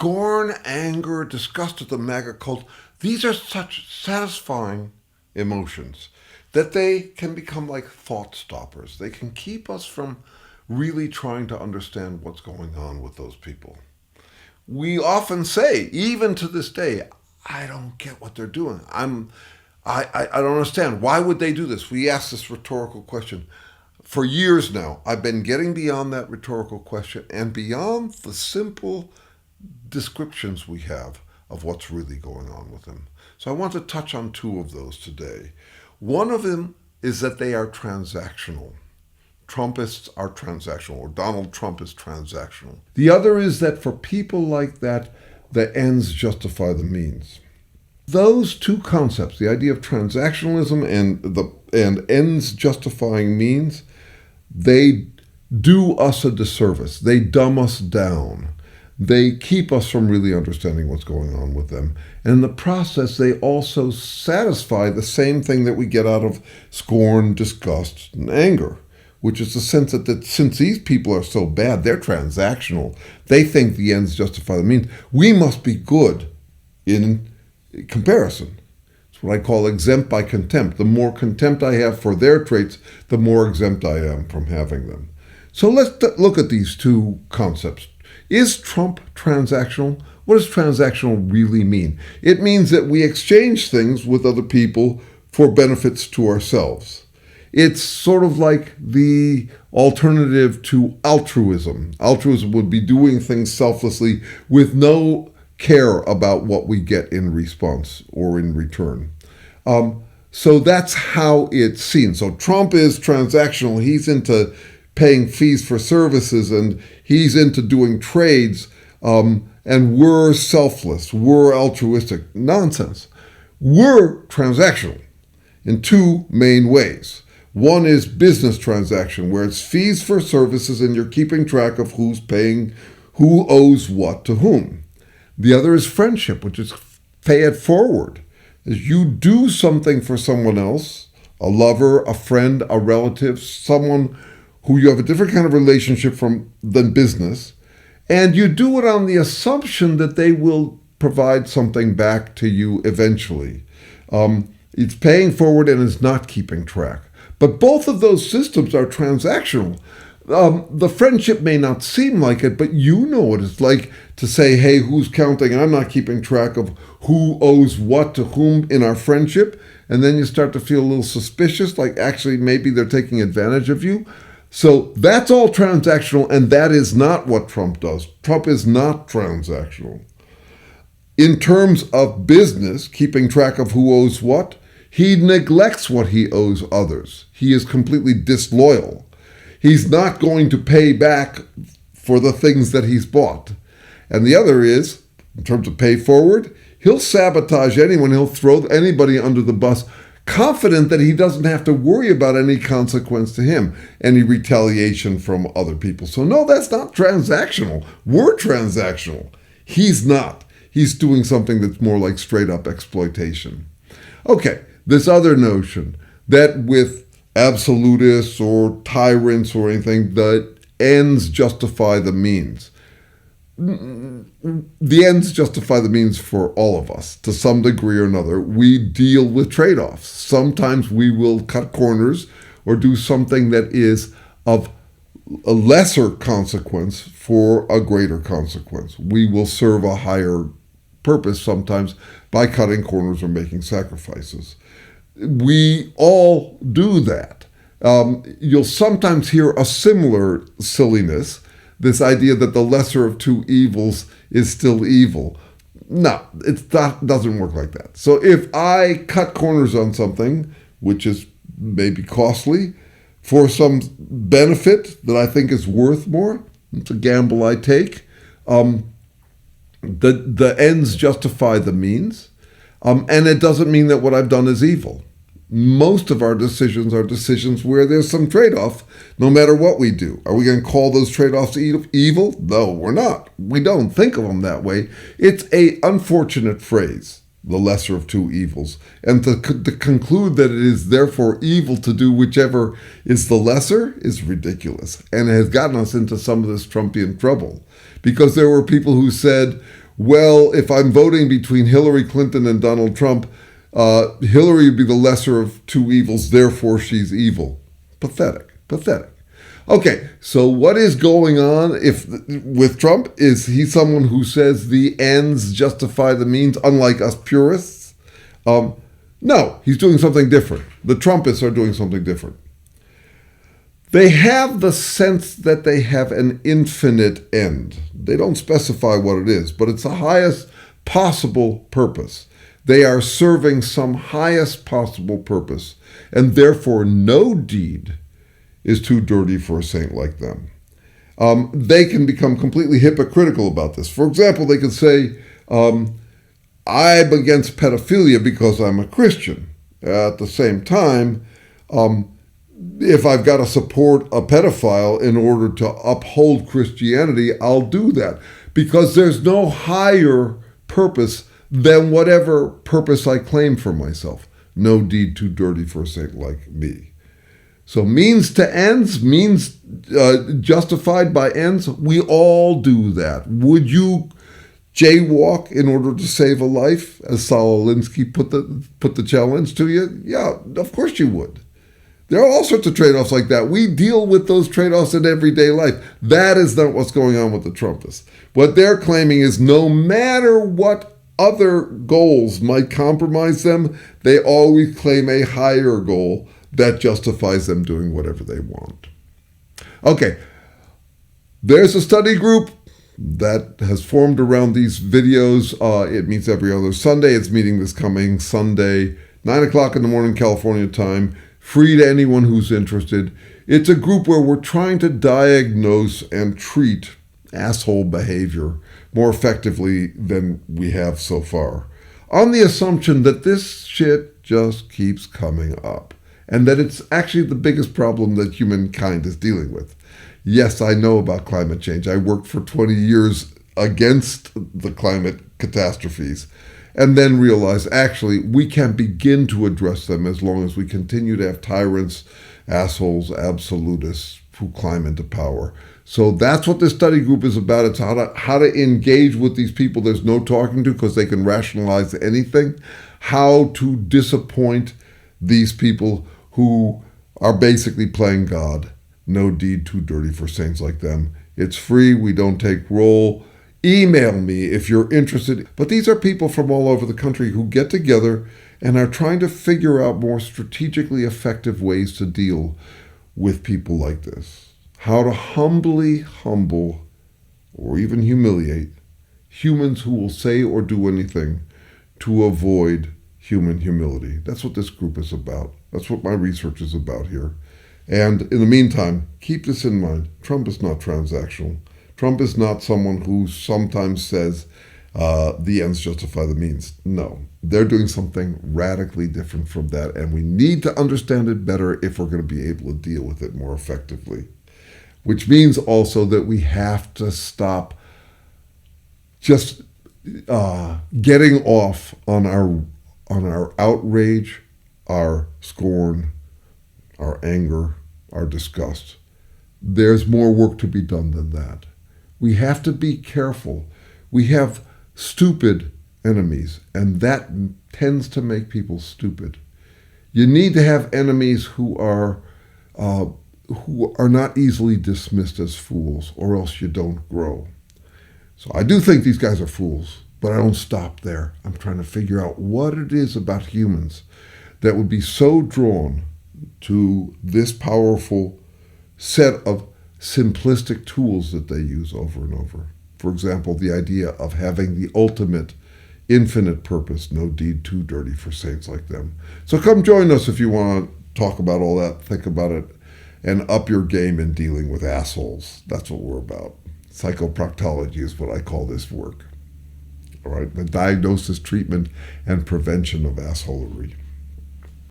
Scorn, anger, disgust at the MAGA cult, these are such satisfying emotions that they can become like thought stoppers. They can keep us from really trying to understand what's going on with those people. We often say, even to this day, I don't get what they're doing. I don't understand. Why would they do this? We ask this rhetorical question. For years now, I've been getting beyond that rhetorical question and beyond the simple descriptions we have of what's really going on with them. So I want to touch on two of those today. One of them is that they are transactional. Trumpists are transactional, or Donald Trump is transactional. The other is that for people like that, the ends justify the means. Those two concepts, the idea of transactionalism and ends justifying means, they do us a disservice. They dumb us down. They keep us from really understanding what's going on with them. And in the process, they also satisfy the same thing that we get out of scorn, disgust, and anger, which is the sense that since these people are so bad, they're transactional. They think the ends justify the means. We must be good in comparison. It's what I call exempt by contempt. The more contempt I have for their traits, the more exempt I am from having them. So let's look at these two concepts. Is Trump transactional? What does transactional really mean? It means that we exchange things with other people for benefits to ourselves. It's sort of like the alternative to altruism. Altruism would be doing things selflessly with no care about what we get in response or in return. So that's how it's seen. So Trump is transactional. He's into paying fees for services, and he's into doing trades, and we're selfless, we're altruistic. Nonsense. We're transactional in two main ways. One is business transaction, where it's fees for services and you're keeping track of who's paying, who owes what to whom. The other is friendship, which is pay it forward. As you do something for someone else, a lover, a friend, a relative, someone who you have a different kind of relationship from than business, and you do it on the assumption that they will provide something back to you eventually. It's paying forward and it's not keeping track. But both of those systems are transactional. The friendship may not seem like it, but you know what it's like to say, hey, who's counting? I'm not keeping track of who owes what to whom in our friendship. And then you start to feel a little suspicious, like actually maybe they're taking advantage of you. So that's all transactional, and that is not what Trump does. Trump is not transactional. In terms of business, keeping track of who owes what, he neglects what he owes others. He is completely disloyal. He's not going to pay back for the things that he's bought. And the other is, in terms of pay forward, he'll sabotage anyone, he'll throw anybody under the bus, confident that he doesn't have to worry about any consequence to him, any retaliation from other people. So no, that's not transactional. We're transactional. He's not. He's doing something that's more like straight up exploitation. Okay, this other notion that with absolutists or tyrants or anything, the ends justify the means. The ends justify the means for all of us to some degree or another. We deal with trade-offs. Sometimes we will cut corners or do something that is of a lesser consequence for a greater consequence. We will serve a higher purpose sometimes by cutting corners or making sacrifices. We all do that. You'll sometimes hear a similar silliness, this idea that the lesser of two evils is still evil. No, it doesn't work like that. So if I cut corners on something, which is maybe costly, for some benefit that I think is worth more, it's a gamble I take, the ends justify the means, and it doesn't mean that what I've done is evil. Most of our decisions are decisions where there's some trade-off, no matter what we do. Are we going to call those trade-offs evil? No, we're not. We don't think of them that way. It's an unfortunate phrase, the lesser of two evils. And to conclude that it is therefore evil to do whichever is the lesser is ridiculous. And it has gotten us into some of this Trumpian trouble. Because there were people who said, well, if I'm voting between Hillary Clinton and Donald Trump, Hillary would be the lesser of two evils, therefore she's evil. Pathetic. Okay, so what is going on with Trump? Is he someone who says the ends justify the means, unlike us purists? No, he's doing something different. The Trumpists are doing something different. They have the sense that they have an infinite end. They don't specify what it is, but it's the highest possible purpose. They are serving some highest possible purpose, and therefore no deed is too dirty for a saint like them. They can become completely hypocritical about this. For example, they could say, I'm against pedophilia because I'm a Christian. At the same time, if I've got to support a pedophile in order to uphold Christianity, I'll do that because there's no higher purpose than whatever purpose I claim for myself. No deed too dirty for a saint like me. So means to ends, means justified by ends, we all do that. Would you jaywalk in order to save a life, as Saul Alinsky put the challenge to you? Yeah, of course you would. There are all sorts of trade-offs like that. We deal with those trade-offs in everyday life. That is not what's going on with the Trumpists. What they're claiming is no matter what other goals might compromise them, they always claim a higher goal that justifies them doing whatever they want. Okay, there's a study group that has formed around these videos. It meets every other Sunday. It's meeting this coming Sunday, 9 o'clock in the morning, California time. Free to anyone who's interested. It's a group where we're trying to diagnose and treat asshole behavior more effectively than we have so far, on the assumption that this shit just keeps coming up and that it's actually the biggest problem that humankind is dealing with. Yes, I know about climate change. I worked for 20 years against the climate catastrophes, and then realize, actually, we can begin to address them as long as we continue to have tyrants, assholes, absolutists who climb into power. So that's what this study group is about. It's how to engage with these people there's no talking to because they can rationalize anything, how to disappoint these people who are basically playing God. No deed too dirty for saints like them. It's free. We don't take roll. Email me if you're interested. But these are people from all over the country who get together and are trying to figure out more strategically effective ways to deal with people like this. How to humbly humble or even humiliate humans who will say or do anything to avoid human humility. That's what this group is about. That's what my research is about here. And in the meantime, keep this in mind. Trump is not transactional. Trump is not someone who sometimes says the ends justify the means. No, they're doing something radically different from that, and we need to understand it better if we're going to be able to deal with it more effectively. Which means also that we have to stop just getting off on our outrage, our scorn, our anger, our disgust. There's more work to be done than that. We have to be careful. We have stupid enemies, and that tends to make people stupid. You need to have enemies who are not easily dismissed as fools, or else you don't grow. So I do think these guys are fools, but I don't stop there. I'm trying to figure out what it is about humans that would be so drawn to this powerful set of simplistic tools that they use over and over. For example, the idea of having the ultimate infinite purpose, no deed too dirty for saints like them. So come join us if you want to talk about all that, think about it, and up your game in dealing with assholes. That's what we're about. Psychoproctology is what I call this work. All right, the diagnosis, treatment, and prevention of assholery.